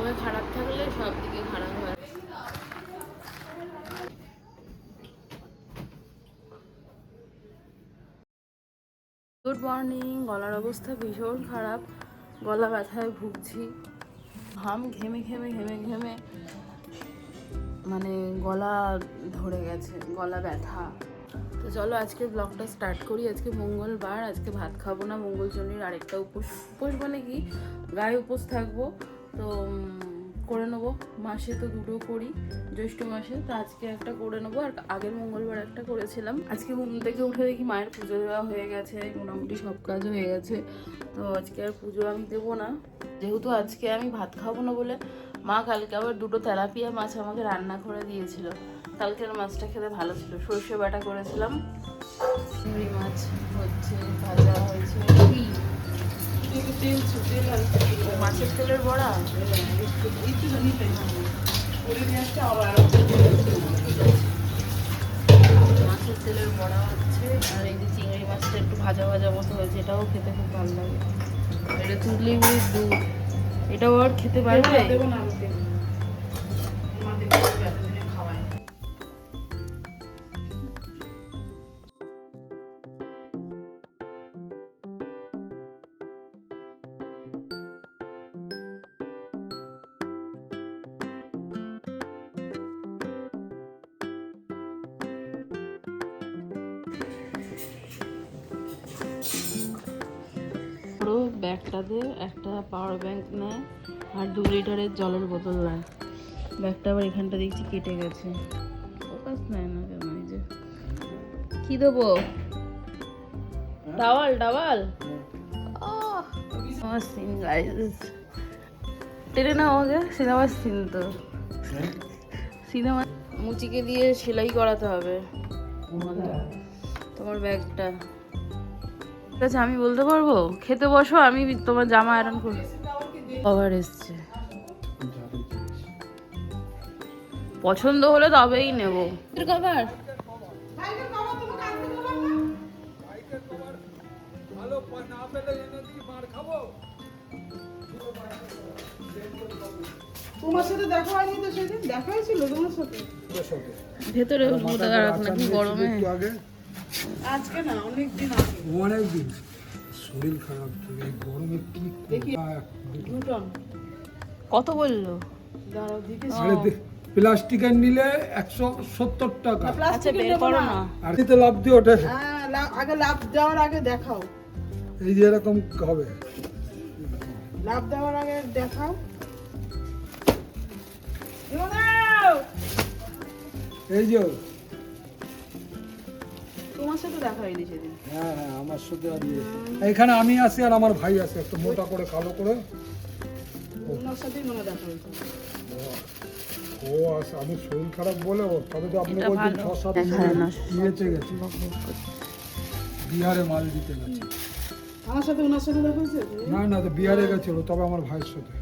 সময় খারাপ থাকলে সব দিকে খারাপ হয়। Good morning. গলার অবস্থা ভীষণ খারাপ, গলা ব্যথায় ভুগছি। ঘাম ঘেমে ঘেমে ঘেমে ঘেমে মানে গলা ধরে গেছে, গলা ব্যথা। তো চলো আজকে ব্লগটা স্টার্ট করি। আজকে মঙ্গলবার, আজকে ভাত খাবো না। মঙ্গলচণ্ডীর আরেকটা উপোস, উপোস মানে কি গায়ে উপোস থাকবো। তো করে নেবো, মাসে তো দুটো করি, জ্যৈষ্ঠ মাসে। তো আজকে একটা করে নেবো, আর আগের মঙ্গলবার একটা করেছিলাম। আজকে ঘুম থেকে উঠে দেখি মায়ের পুজো দেওয়া হয়ে গেছে, মোটামুটি সব কাজ হয়ে গেছে। তো আজকে আর পুজো আমি দেবো না, যেহেতু আজকে আমি ভাত খাবো না বলে মা কালকে আবার দুটো তেলাপিয়া মাছ আমাকে রান্না করে দিয়েছিল। কালকের মাছটা খেতে ভালো ছিল, সর্ষে বাটা করেছিলাম। চিংড়ি মাছ হচ্ছে, ভাজা হয়েছে, মাছের তেলের বড়া। মাছের তেলের বড়া হচ্ছে, আর এই যে চিংড়ি মাছটা একটু ভাজা ভাজা মতো হয়েছে, এটাও খেতে খুব ভালো লাগে। এটা তুললি দুধ, এটাও আর খেতে পারবে। পুরো ব্যাগটাতে একটা পাওয়ার ব্যাংক নেয় আর 2 লিটারের জলের বোতল নেয়। ব্যাগটা আবার এখানটা দেখছি কেটে গেছে, ফোকাস নেয় না কেন। এই যে কি দেবো, টাওয়াল টাওয়াল। আমার সিন গাইস, টেনে নাও আগে। সিনেমার সিন তো, সিনেমা। মুচিকে দিয়ে সেলাই করাতে হবে তোমার ব্যাগটা। ঠিক আছে, আমি বলতে পারবো। খেতে বসো, আমি তোমার জামা আয়রন করবো। কভার এসছে, পছন্দ হলে তবেই নেবো। কভার তোমার সাথে দেখা হয়নি তো? সেদিন দেখা হয়েছিল তোমার সাথে ভেতরে গরমে। আজকে না, অনেক দিন আগে। অনেক দিন শরীর খারাপ ছিল, এই গরমে কি দেখি 2 টন। কত বললো? দাঁড়াও দিকে। প্লাস্টিকের নিলে 170 টাকা। আচ্ছা বের করো না। আর দিতে লাভ দিয়ে ওঠে। আগে লাভ দেওয়ার আগে দেখাও। এই যে এরকম হবে, লাভ দেওয়ার আগে দেখাও। এই যে তোমার সাথে দেখা হয়নি সেদিন। হ্যাঁ হ্যাঁ, আমার সাথে আর এখানে আমি আছি আর আমার ভাই আছে, একটা মোটা করে কালো করে। ওনার সাথেই মনে দেখা হয়েছে। ও আছে, আমি শরীর খারাপ বলে ও, তবে তো আপনি এটা বলছেন ভালো। 6-7 হ্যাঁ, না, নিয়েছে গেছে, বিহারে মাল দিতে গেছে। আমার সাথে ওনার সাথে দেখা হয়েছে। না না, তো বিহারে গেছিল, তবে আমার ভাইয়ের সাথে।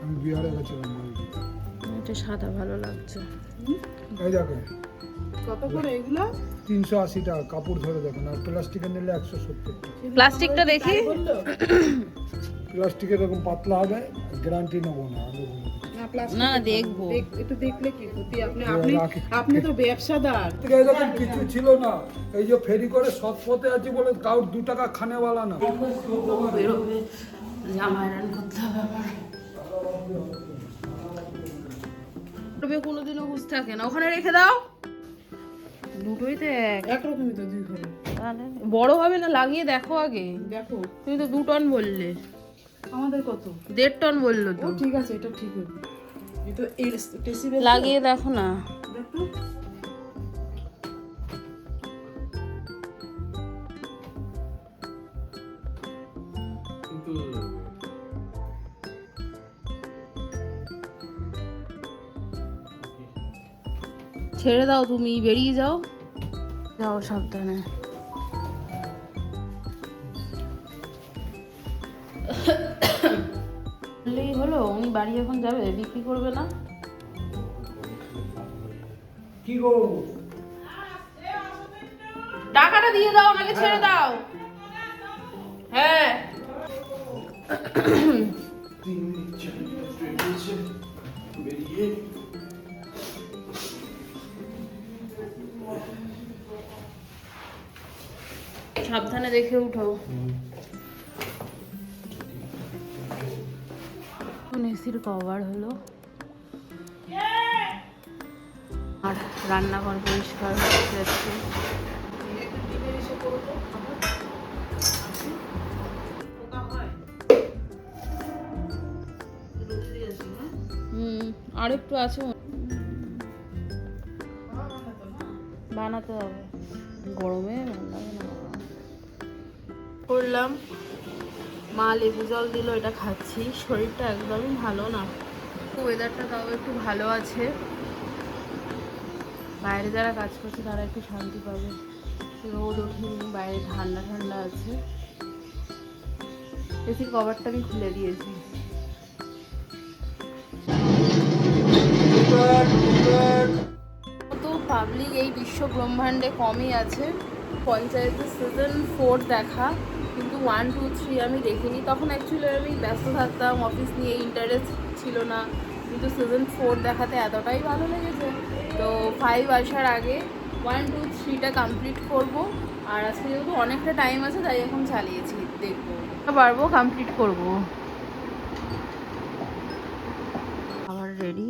আমি বিহারে গেছিলাম মাল দিতে। এটা সাদা ভালো লাগছে। এই দেখেন কত করে এগুলো? 380 টাকা কাপড় ধরে দেখুন, আর প্লাস্টিকের নিলে 170 টাকা। প্লাস্টিকটা দেখি। প্লাস্টিকের এরকম পাতলা হবে, গ্যারান্টি নেবো না আমি বলে দিই। না প্লাস্টিক না দেখবো। একটু দেখলে কি ক্ষতি? আপনি তো ব্যবসাদার। থেকে এরকম কিছু ছিল না, এই যে ফেরি করে সৎ পথে আছি বলে কাউর 2 টাকা খানেওয়ালা না। বেরোবে, জামা আয়রন করতে হবে আমার। কোনোদিনও হুঁশ থাকে না, ওখানে রেখে দাও। দুটোই তো একরকমই তো 2 ঘরে। তাহলে বড় হবে না, লাগিয়ে দেখো আগে। দেখো তুমি তো 2 টন বললে, আমাদের কত? 1.5 টন বললো তো। ও ঠিক আছে, এটা ঠিক হবে। এই তো এই ডেসিবেল লাগিয়ে দেখো না। দেখো। ছেড়ে দাও, তুমি বেরিয়ে যাও, যাও সাবধানে। বললেই হলো, উনি বাড়ি এখন যাবে, বিক্রি করবে না। কি গো, টাকাটা দিয়ে দাও, নাকি ছেড়ে দাও। হ্যাঁ বেরিয়েছে, বেরিয়ে সাবধানে দেখে উঠো। এসির কভার হলো আর রান্নাঘর পরিষ্কার হয়ে যাচ্ছে। আর একটু আছে, বানাতে হবে, গরমে ভালো লাগে না। করলাম, মা লেবু জল দিল, এটা খাচ্ছি। শরীরটা একদমই ভালো না। ওয়েদারটা তাও একটু ভালো আছে, বাইরে যারা কাজ করছে তারা একটু শান্তি পাবে। রোদ ওঠেনি, বাইরে ঠান্ডা ঠান্ডা আছে। এসির কভারটা আমি খুলে দিয়েছি। তো পাবলিক এই বিশ্ব ব্রহ্মাণ্ডে কমই আছে। পঞ্চায়েতের সিজন 4 দেখা, কিন্তু 1, 2, 3 আমি দেখিনি। তখন অ্যাকচুয়ালি আমি ব্যস্ত থাকতাম, অফিস নিয়ে ইন্টারেস্ট ছিল না। কিন্তু সিজন 4 দেখাতে এতটাই ভালো লেগেছে, তো 5 আসার আগে 1, 2, 3টা কমপ্লিট করব। আর আজকে যেহেতু অনেকটা টাইম আছে তাই এখন চালিয়েছি, দেখবো পারবো, কমপ্লিট করব। আবার রেডি,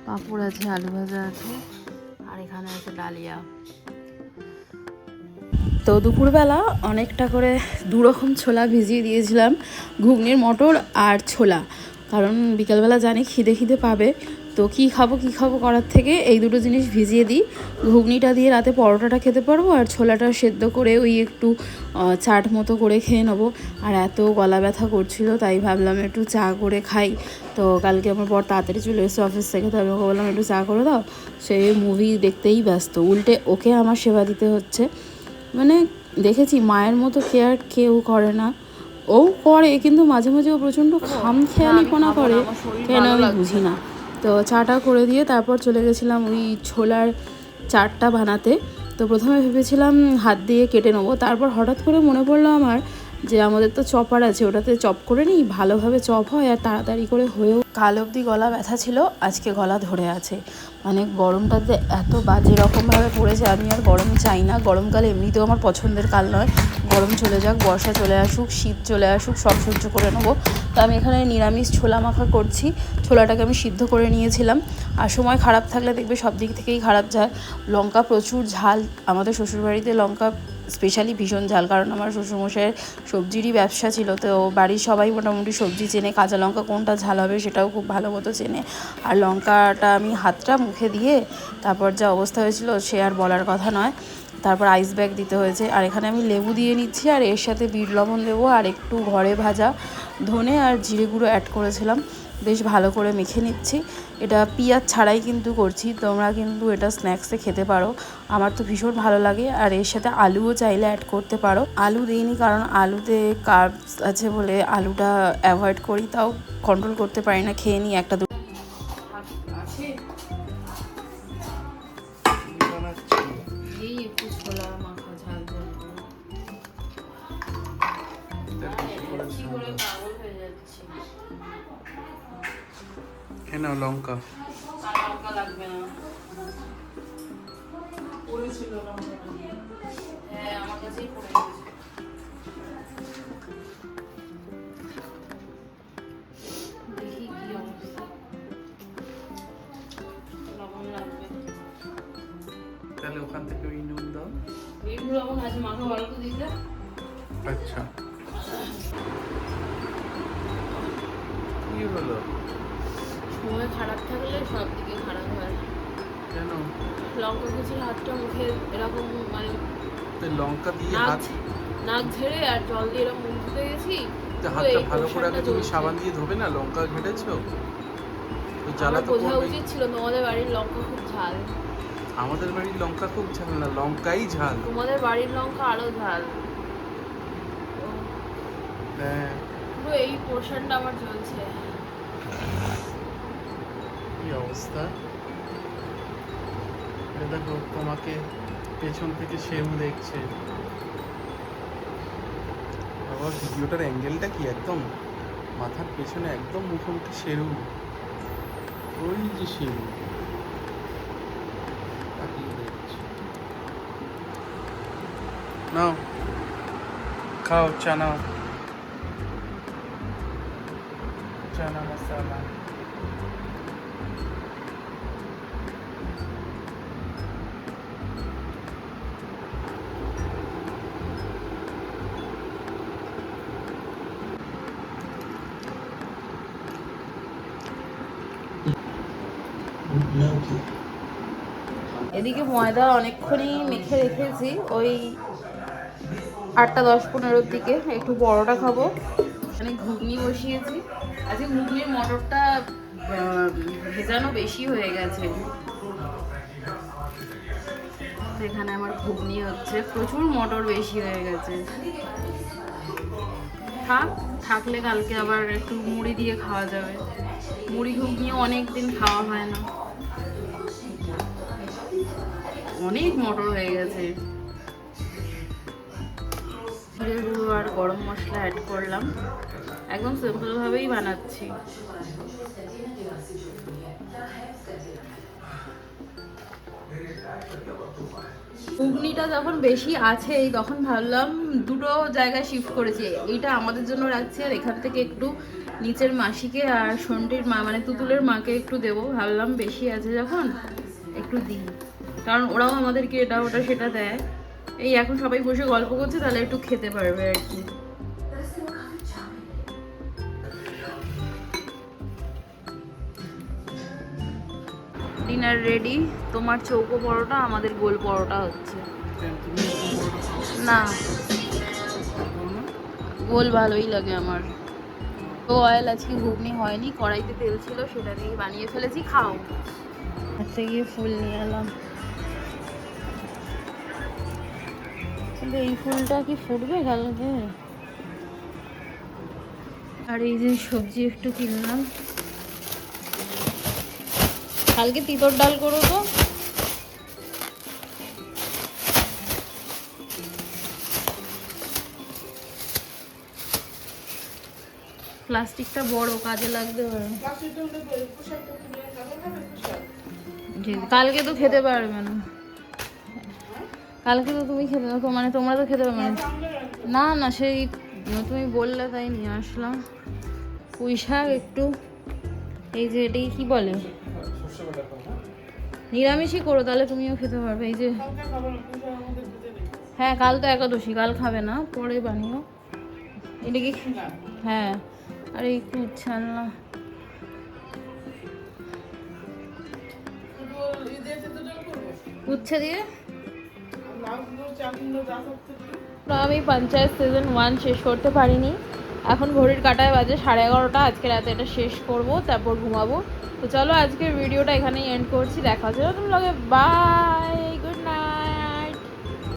পাঁপড় আছে, আলু ভাজা আছে, আর এখানে আছে ডালিয়া। তো দুপুরবেলা অনেকটা করে 2 রকম ছোলা ভিজিয়ে দিয়েছিলাম, ঘুগনির মটর আর ছোলা। কারণ বিকালবেলা জানি খিদে খিদে পাবে, তো কী খাবো করার থেকে এই দুটো জিনিস ভিজিয়ে দিই। ঘুগনিটা দিয়ে রাতে পরোটাটা খেতে পারবো, আর ছোলাটা সেদ্ধ করে ওই একটু চাট মতো করে খেয়ে নেবো। আর এত গলা ব্যথা করছিল তাই ভাবলাম একটু চা করে খাই। তো কালকে আমার বর তাড়াতাড়ি চলে এসেছে অফিস থেকে, তো আমি ওকে বললাম একটু চা করে দাও। সে মুভি দেখতেই ব্যস্ত, উল্টে ওকে আমার সেবা দিতে হচ্ছে। মানে দেখেছি মায়ের মতো কেয়ার কেউ করে না, ও করে কিন্তু মাঝে মাঝে ও প্রচণ্ড খামখেয়ালিপনা করে, কেন আমি বুঝি না। তো চাটা করে দিয়ে তারপর চলে গেছিলাম ওই ছোলার চাটটা বানাতে। তো প্রথমে ভেবেছিলাম হাত দিয়ে কেটে নেবো, তারপর হঠাৎ করে মনে পড়লো আমার যে আমাদের তো চপার আছে, ওটাতে চপ করে নিই, ভালোভাবে চপ হয় আর তাড়াতাড়ি করে হয়েও। কাল অবধি গলা ব্যথা ছিল, আজকে গলা ধরে আছে। মানে গরমটাতে এত বাজে রকমভাবে পড়েছে, আমি আর গরম চাই না। গরমকালে এমনিতেও আমার পছন্দের কাল নয়, গরম চলে যাক, বর্ষা চলে আসুক, শীত চলে আসুক, সব সহ্য করে নেবো। তো আমি এখানে নিরামিষ ছোলা মাখা করছি। ছোলাটাকে আমি সিদ্ধ করে নিয়েছিলাম। আর সময় খারাপ থাকলে দেখবে সব দিক থেকেই খারাপ যায়। লঙ্কা প্রচুর ঝাল, আমাদের শ্বশুরবাড়িতে লঙ্কা স্পেশালি ভীষণ ঝাল, কারণ আমার শ্বশুরমশাইয়ের সবজিরই ব্যবসা ছিল। তো বাড়ির সবাই মোটামুটি সবজি চেনে, কাঁচা লঙ্কা কোনটা ঝাল হবে সেটাও খুব ভালো মতো চেনে। আর লঙ্কাটা আমি হাতটা মুখে দিয়ে তারপর যা অবস্থা হয়েছিল সে আর বলার কথা নয়। তারপর আইস ব্যাগ দিতে হয়েছে। আর এখানে আমি লেবু দিয়ে নিচ্ছি, আর এর সাথে বিট লবণ দেবো, আর একটু ঘরে ভাজা ধনে আর জিরে গুঁড়ো অ্যাড করেছিলাম। বেশ ভালো করে মেখে নিচ্ছি। এটা পেঁয়াজ ছাড়াই কিন্তু করছি, তোমরা কিন্তু এটা স্ন্যাক্সে খেতে পারো, আমার তো ভীষণ ভালো লাগে। আর এর সাথে আলুও চাইলে অ্যাড করতে পারো। আলু দিইনি কারণ আলুতে কার্বস আছে বলে আলুটা অ্যাভয়েড করি, তাও কন্ট্রোল করতে পারি না, খেয়ে নিই একটা দুটো। এই একটু ছোলা মাখা ঝাল ঝাল করে পাগল হয়ে যাচ্ছি। কেন লঙ্কা? আর লঙ্কা লাগবে না, পড়েছিল লঙ্কাটা। হ্যাঁ, আমার কাছেই পড়ে গেছে। দেখি কি অবস্থা, লবণ লাগবে। তাহলে ওখান থেকে ওই নুন দাও। এই লবণ আছে, মাখা ভালো তো দিতে। আচ্ছা, কি হলো? সময় খারাপ থাকলে সব দিকে খারাপ হয়। কেন? লঙ্কা কুচির হাতটা মুখে এরকম মানে লঙ্কা দিয়ে নাক ঝেড়ে আর জল দিয়ে এরকম মুখ ধুতে গেছি। হাতটা ভালো করে আগে তুমি সাবান দিয়ে ধোবে না? লঙ্কা ঘেটেছো, ওই জ্বালা তো বোঝা করবেই। উচিত ছিল তোমাদের বাড়ির লঙ্কা খুব ঝাল। আমাদের বাড়ির লঙ্কা খুব ঝাল না, লঙ্কাই ঝাল। তোমাদের বাড়ির লঙ্কা আরো ঝাল। হ্যাঁ, পুরো এই পোর্শনটা আমার জ্বলছে। কি অবস্থা! দেখো তোমাকে পেছন থেকে সেও দেখছে। বাবা, ভিডিওটার অ্যাঙ্গেলটা কি একদম মাথার পেছনে একদম মুখোমুখি শেরু, ওই যে শেরু তাকিয়ে দেখছি। নাও খাও, চানা চানা মশলা। এদিকে ময়দা অনেকক্ষণই মেখে রেখেছি, ওই 8:10-15 দিকে একটু পরোটা খাবো। মানে ঘুগনি বসিয়েছি, আজকে ঘুগনির মটরটা ভেজানো বেশি হয়ে গেছে। এখানে আমার ঘুগনি হচ্ছে, প্রচুর মটর বেশি হয়ে গেছে। থাকলে কালকে আবার একটু মুড়ি দিয়ে খাওয়া যাবে। মুড়ি ঘুগনিও অনেক দিন খাওয়া হয় না, অনেক মটর হয়ে গেছে। জিরে গুঁড়ো আর গরম মশলা অ্যাড করলাম, একদম সিম্পল ভাবেই বানাচ্ছি। ঘুগনিটা যখন বেশি আছে তখন ভাবলাম দুটো জায়গায় শিফট করেছি, এইটা আমাদের জন্য রাখছি আর এখান থেকে একটু নিচের মাসিকে আর সন্টির মা মানে তুতুলের মাকে একটু দেবো। ভাবলাম বেশি আছে যখন একটু দিই, কারণ ওরাও আমাদেরকে এটা ওটা সেটা দেয়। এই এখন সবাই বসে গল্প করছে, তাহলে একটু খেতে পারবে আর কি। Dinner ready. তোমার চৌকো পরোটা, আমাদের গোল পরোটা হচ্ছে। না, গোল ভালোই লাগে আমার। তো অয়েল আজকে ঘুগনি হয়নি, কড়াইতে তেল ছিল সেটা দিয়ে বানিয়ে ফেলেছি। খাও। হাতে গিয়ে ফুল নিয়ে এলাম, কিন্তু এই ফুলটা কি ফুটবে কালকে? আর এই যে সবজি একটু কিনলাম, কালকে তিতর ডাল করো তো। প্লাস্টিকটা বড়, কাজে লাগতে পারে। কালকে তো খেতে পারবে না, কালকে তো তুমি খেতে না, মানে তোমরা তো খেতে পারবে না। না না, সেই তুমি বললে তাই নিয়ে আসলাম। পুঁই শাক একটু, এই যে এটাই কি বলে, নিরামিষই করো তাহলে তুমিও খেতে পারবে। এই যে হ্যাঁ, কাল তো একাদশী, কাল খাবে না, পরে বানিও। এটা কি? হ্যাঁ। আর এই উচ্ছে আনলাম, উচ্ছে দিয়ে। আমি পঞ্চায়েত সিজন 1 শেষ করতে পারিনি, এখন ঘড়ির কাঁটায় বাজে 11:30। আজকে রাতে এটা শেষ করব, তারপর ঘুমাবো। তো চলো আজকের ভিডিওটা এখানেই এন্ড করছি, দেখা হচ্ছে নতুন ব্লগে। বাই।